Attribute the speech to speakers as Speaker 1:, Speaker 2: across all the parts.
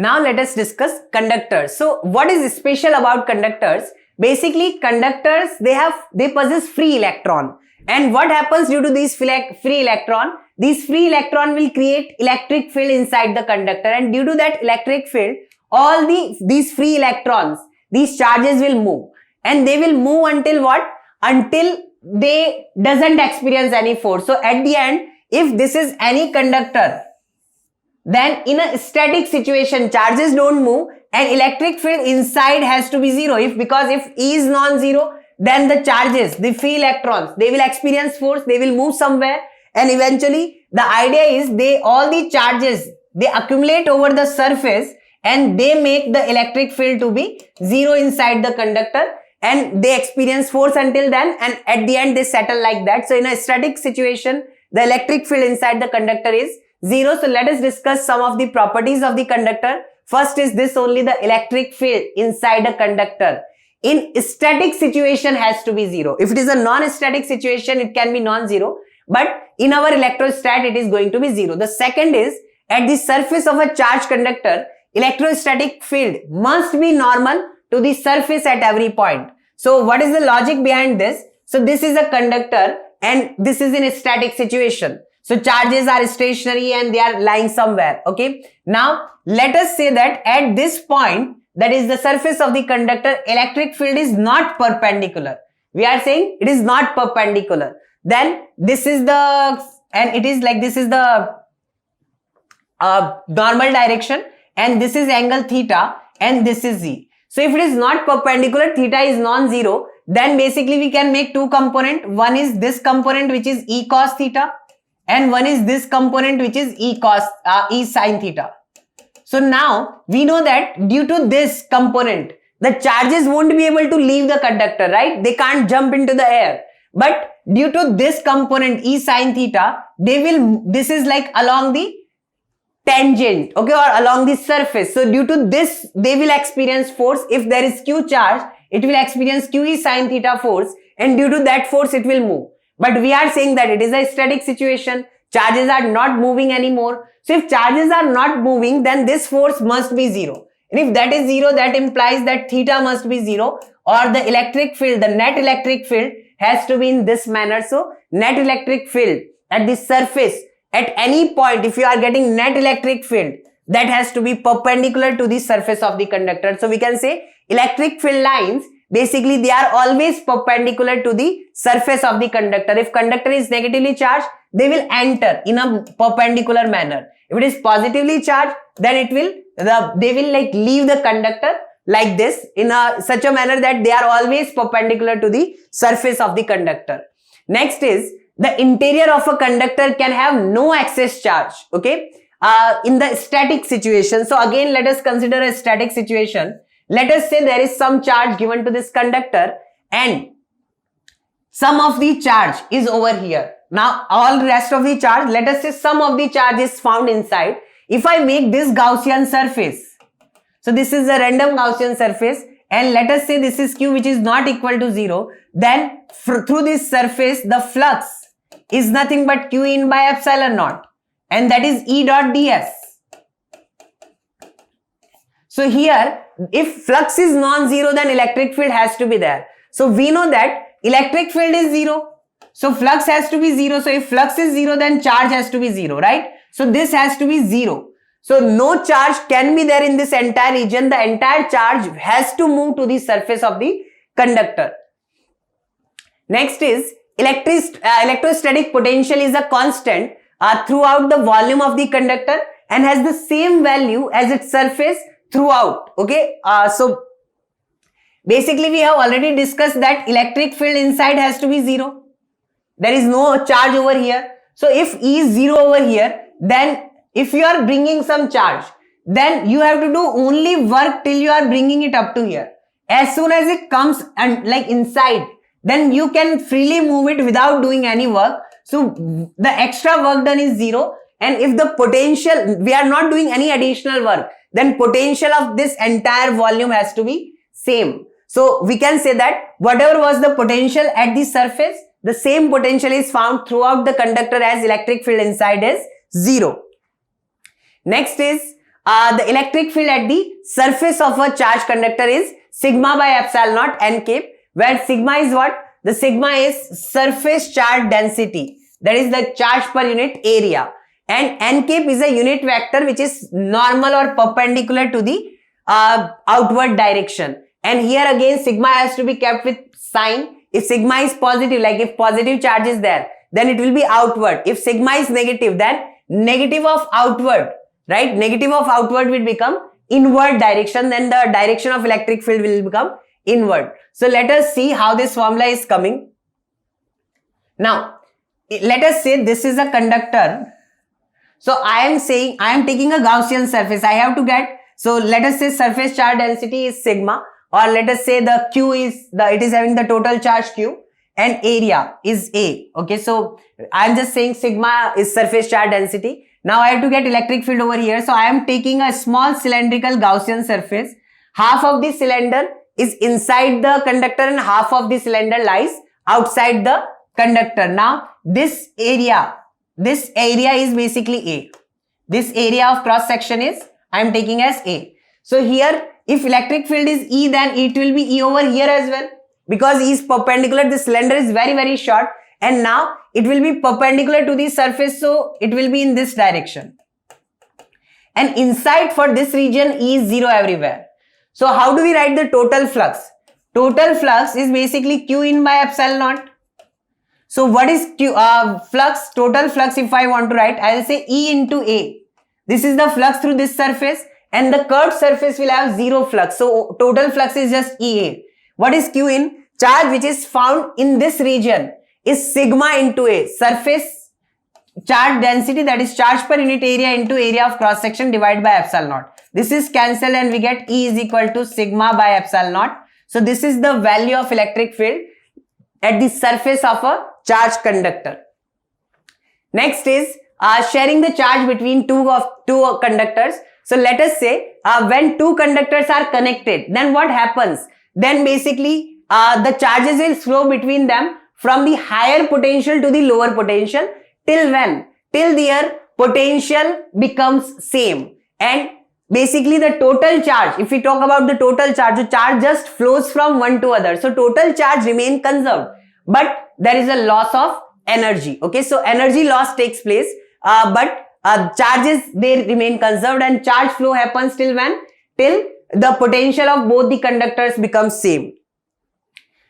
Speaker 1: Now let us discuss conductors. So what is special about conductors? Basically conductors, they possess free electron. And what happens due to these free electron? These free electron will create electric field inside the conductor, and due to that electric field, all these free electrons, these charges will move, and they will move until what? Until they doesn't experience any force. So at the end, if this is any conductor, then in a static situation, charges don't move and electric field inside has to be zero. Because if E is non-zero, then the charges, the free electrons, they will experience force, they will move somewhere, and eventually the idea is all the charges, they accumulate over the surface and they make the electric field to be zero inside the conductor, and they experience force until then, and at the end they settle like that. So in a static situation, the electric field inside the conductor is zero. So let us discuss some of the properties of the conductor. First is this only, the electric field inside a conductor in static situation has to be zero. If it is a non-static situation, it can be non-zero, but in our electrostat, it is going to be zero. The second is, at the surface of a charged conductor, electrostatic field must be normal to the surface at every point. So what is the logic behind this? So this is a conductor and this is in a static situation. So charges are stationary and they are lying somewhere. Okay. Now let us say that at this point, that is the surface of the conductor, electric field is not perpendicular. We are saying it is not perpendicular. Then this is the, and it is like this is the normal direction, and this is angle theta, and this is Z. So if it is not perpendicular, theta is non-zero, then basically we can make two components. One is this component which is E cos theta, and one is this component which is E sin theta. So now we know that due to this component, the charges won't be able to leave the conductor, right? They can't jump into the air. But due to this component E sin theta, this is like along the tangent, okay, or along the surface. So due to this, they will experience force. If there is Q charge, it will experience QE sin theta force, and due to that force, it will move. But we are saying that it is a static situation. Charges are not moving anymore. So if charges are not moving, then this force must be zero. And if that is zero, that implies that theta must be zero, or the electric field, the net electric field has to be in this manner. So net electric field at the surface at any point, if you are getting net electric field, that has to be perpendicular to the surface of the conductor. So we can say electric field lines, basically they are always perpendicular to the surface of the conductor. If conductor is negatively charged, they will enter in a perpendicular manner. If it is positively charged, then they will like leave the conductor like this in such a manner that they are always perpendicular to the surface of the conductor. Next is, the interior of a conductor can have no excess charge, okay, in the static situation. So again, let us consider a static situation. Let us say there is some charge given to this conductor and some of the charge is over here. Now all the rest of the charge, let us say some of the charge is found inside. If I make this Gaussian surface, so this is a random Gaussian surface, and let us say this is Q which is not equal to 0, then through this surface the flux is nothing but Q in by epsilon naught, and that is E dot ds. So here, if flux is non-zero, then electric field has to be there. So we know that electric field is 0. So flux has to be 0. So if flux is 0, then charge has to be 0, right? So this has to be 0. So no charge can be there in this entire region. The entire charge has to move to the surface of the conductor. Next is, electrostatic potential is a constant throughout the volume of the conductor and has the same value as its surface throughout. Okay, so basically we have already discussed that electric field inside has to be 0. There is no charge over here. So if E is 0 over here, then if you are bringing some charge, then you have to do only work till you are bringing it up to here. As soon as it comes and like inside, then you can freely move it without doing any work. So the extra work done is 0. And if the potential, we are not doing any additional work, then potential of this entire volume has to be same. So we can say that whatever was the potential at the surface, the same potential is found throughout the conductor as electric field inside is 0. Next is, the electric field at the surface of a charged conductor is sigma by epsilon naught n cap, where sigma is what? The sigma is surface charge density, that is the charge per unit area, and n cap is a unit vector which is normal or perpendicular to the outward direction. And here again sigma has to be kept with sign. If sigma is positive, like if positive charge is there, then it will be outward. If sigma is negative, then negative of outward, right? Negative of outward will become inward direction, then the direction of electric field will become inward. So let us see how this formula is coming. Now, let us say this is a conductor. So I am taking a Gaussian surface. I have to get, so let us say surface charge density is sigma, or let us say the Q is it is having the total charge Q and area is A. Okay, so I am just saying sigma is surface charge density. Now I have to get electric field over here. So I am taking a small cylindrical Gaussian surface. Half of the cylinder is inside the conductor and half of the cylinder lies outside the conductor. Now this area is basically A. This area of cross section is I am taking as A. So here if electric field is E, then it will be E over here as well, because E is perpendicular. The cylinder is very, very short, and now it will be perpendicular to the surface, so it will be in this direction. And inside for this region E is 0 everywhere. So how do we write the total flux? Total flux is basically Q in by epsilon naught. So what is flux? Total flux, if I want to write, I will say E into A. This is the flux through this surface, and the curved surface will have 0 flux. So total flux is just EA. What is Q in? Charge which is found in this region is sigma into A. Surface charge density, that is charge per unit area into area of cross section divided by epsilon naught. This is cancelled and we get E is equal to sigma by epsilon naught. So this is the value of electric field at the surface of a charged conductor. Next is sharing the charge between two conductors. So let us say when two conductors are connected, then what happens? Then basically the charges will flow between them from the higher potential to the lower potential. Till when? Till their potential becomes same. And basically the total charge, if we talk about the total charge, the charge just flows from one to other. So total charge remain conserved, but there is a loss of energy. Okay, so energy loss takes place, but charges, they remain conserved, and charge flow happens till when? Till the potential of both the conductors becomes same.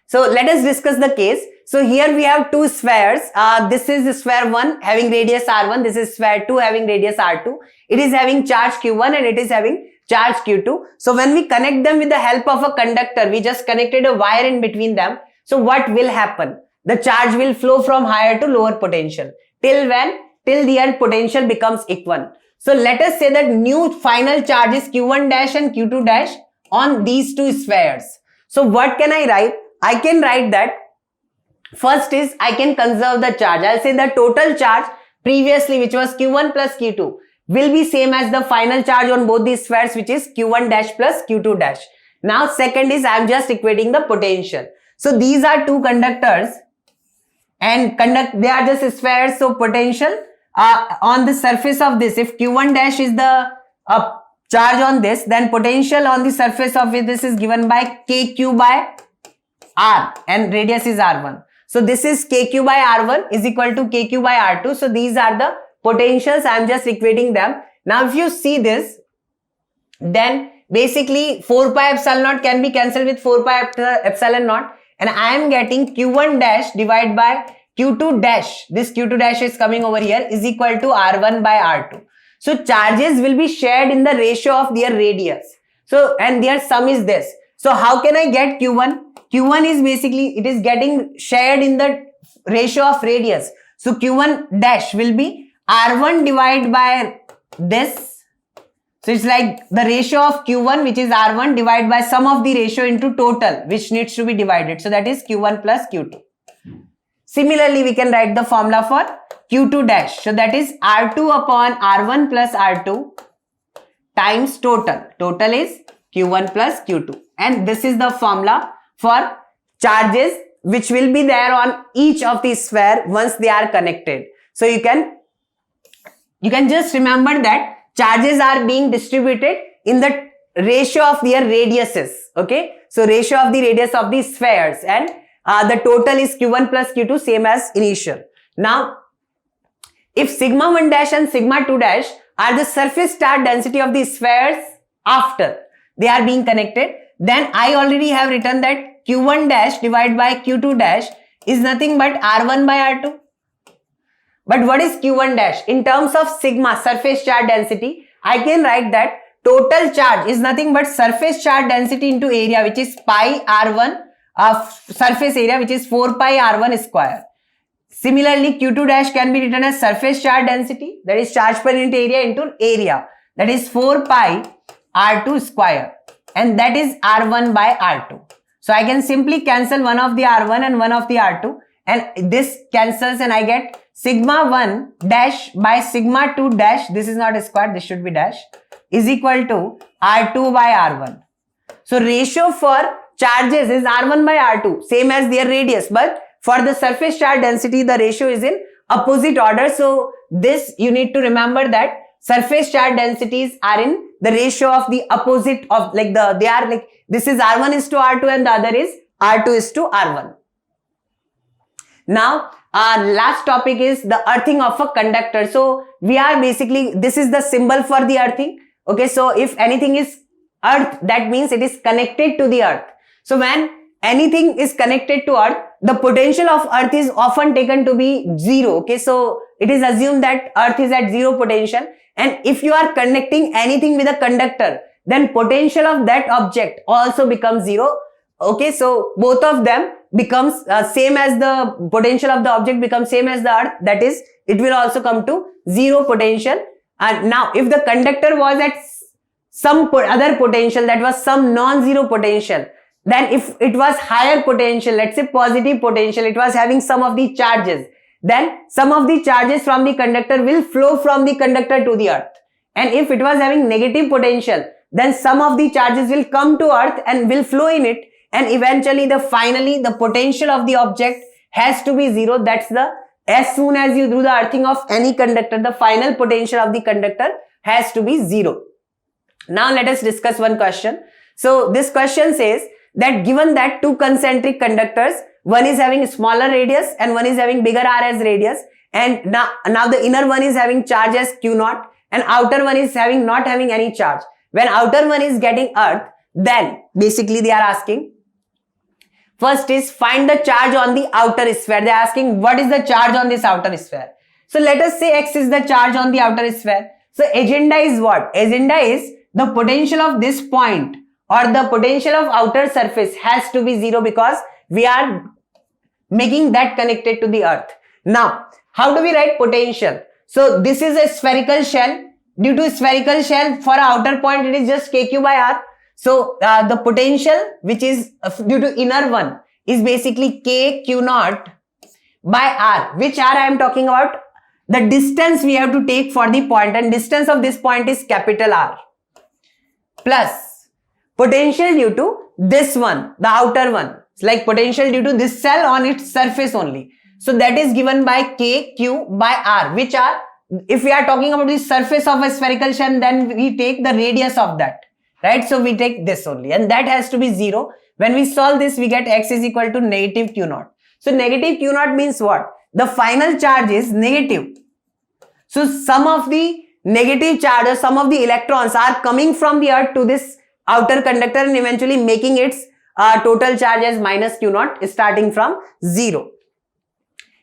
Speaker 1: So let us discuss the case. So here we have two spheres. This is sphere 1 having radius R1. This is sphere 2 having radius R2. It is having charge Q1 and it is having charge Q2. So when we connect them with the help of a conductor, we just connected a wire in between them. So what will happen? The charge will flow from higher to lower potential. Till when? Till their potential becomes equal. So let us say that new final charge is Q1 dash and Q2 dash on these two spheres. So what can I write? I can write that first is I can conserve the charge. I'll say the total charge previously, which was Q1 plus Q2, will be same as the final charge on both these spheres, which is Q1 dash plus Q2 dash. Now second is I'm just equating the potential. So these are two conductors and they are just spheres. So potential on the surface of this, if Q1 dash is the charge on this, then potential on the surface of this is given by KQ by R and radius is R1. So this is KQ by R1 is equal to KQ by R2. So these are the potentials. I am just equating them. Now if you see this, then basically 4 pi epsilon naught can be cancelled with 4 pi epsilon naught, and I am getting Q1 dash divided by Q2 dash. This Q2 dash is coming over here is equal to R1 by R2. So charges will be shared in the ratio of their radius. So and their sum is this. So how can I get Q1? Q1 is basically, it is getting shared in the ratio of radius. So Q1 dash will be R1 divided by this. So it's like the ratio of Q1, which is R1, divided by sum of the ratio into total, which needs to be divided. So that is Q1 plus Q2. Similarly, we can write the formula for Q2 dash. So that is R2 upon R1 plus R2 times total. Total is Q1 plus Q2. And this is the formula for charges which will be there on each of the sphere once they are connected. So you can just remember that charges are being distributed in the ratio of their radiuses. Okay, so ratio of the radius of the spheres, and the total is q1 plus q2, same as initial. Now, if sigma 1 dash and sigma 2 dash are the surface charge density of the spheres after they are being connected, then I already have written that q1 dash divided by q2 dash is nothing but r1 by r2. But what is q1 dash? In terms of sigma, surface charge density, I can write that total charge is nothing but surface charge density into area, which is pi r1 of surface area, which is 4 pi r1 square. Similarly, q2 dash can be written as surface charge density, that is charge per unit area, into area, that is 4 pi r2 square, and that is r1 by r2. So I can simply cancel one of the r1 and one of the r2, and this cancels, and I get sigma 1 dash by sigma 2 dash, this is not a square, this should be dash, is equal to r2 by r1. So ratio for charges is r1 by r2, same as their radius, but for the surface charge density, the ratio is in opposite order. So this you need to remember that surface charge densities are in the ratio of the opposite of, like, they are like, this is r1 is to r2 and the other is r2 is to r1. Now, our last topic is the earthing of a conductor. So we are basically, this is the symbol for the earthing. Okay, so if anything is earth, that means it is connected to the earth. So when anything is connected to earth, the potential of earth is often taken to be zero. Okay, so it is assumed that earth is at zero potential, and if you are connecting anything with a conductor, then potential of that object also becomes zero. Okay, so both of them becomes same as the potential of the object becomes same as the earth, that is, it will also come to zero potential. And now if the conductor was at some other potential, that was some non-zero potential, then if it was higher potential, let's say positive potential, it was having some of the charges, then some of the charges from the conductor will flow from the conductor to the earth. And if it was having negative potential, then some of the charges will come to earth and will flow in it, and eventually finally the potential of the object has to be zero. That's as soon as you do the earthing of any conductor, the final potential of the conductor has to be zero. Now let us discuss one question. So this question says that given that two concentric conductors, one is having smaller radius and one is having bigger r as radius, and now the inner one is having charge as q0 and outer one is not having any charge. When outer one is getting earth, then basically they are asking, first is find the charge on the outer sphere. They are asking what is the charge on this outer sphere. So let us say x is the charge on the outer sphere. So agenda is what? Agenda is the potential of this point or the potential of outer surface has to be zero, because we are making that connected to the earth. Now, how do we write potential? So this is a spherical shell. Due to spherical shell, for outer point it is just kq by r. So the potential which is due to inner one is basically k q0 by r. Which r I am talking about? The distance we have to take for the point, and distance of this point is capital R, plus potential due to this one, the outer one. It's like potential due to this cell on its surface only. So that is given by k q by r, which are, if we are talking about the surface of a spherical shell, then we take the radius of that, right? So we take this only, and that has to be zero. When we solve this, we get x is equal to negative q0. So negative q0 means what? The final charge is negative. So some of the negative charge or some of the electrons are coming from the earth to this outer conductor and eventually making its total charge as minus q0 starting from 0.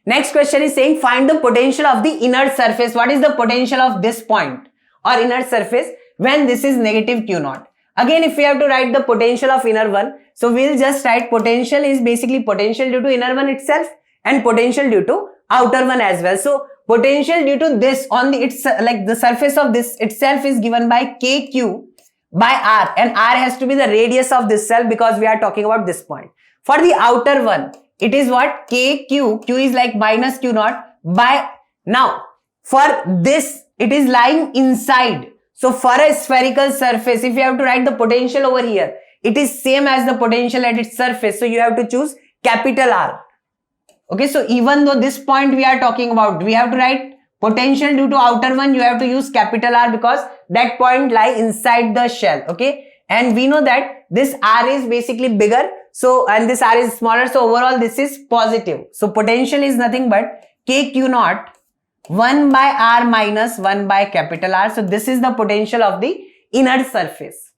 Speaker 1: Next question is saying find the potential of the inner surface. What is the potential of this point or inner surface when this is negative q0? Again, if we have to write the potential of inner one, so we'll just write potential is basically potential due to inner one itself and potential due to outer one as well. So potential due to this on the surface of this itself is given by kq by r, and r has to be the radius of this cell because we are talking about this point. For the outer one, it is what? kq, q is like minus q0 by, now for this it is lying inside. So for a spherical surface, if you have to write the potential over here, it is same as the potential at its surface. So you have to choose capital R. Okay, so even though this point we are talking about, we have to write Potential due to outer one, you have to use capital R because that point lie inside the shell. Okay. And we know that this R is basically bigger. So, and this R is smaller. So overall this is positive. So potential is nothing but KQ naught 1 by R minus 1 by capital R. So this is the potential of the inner surface.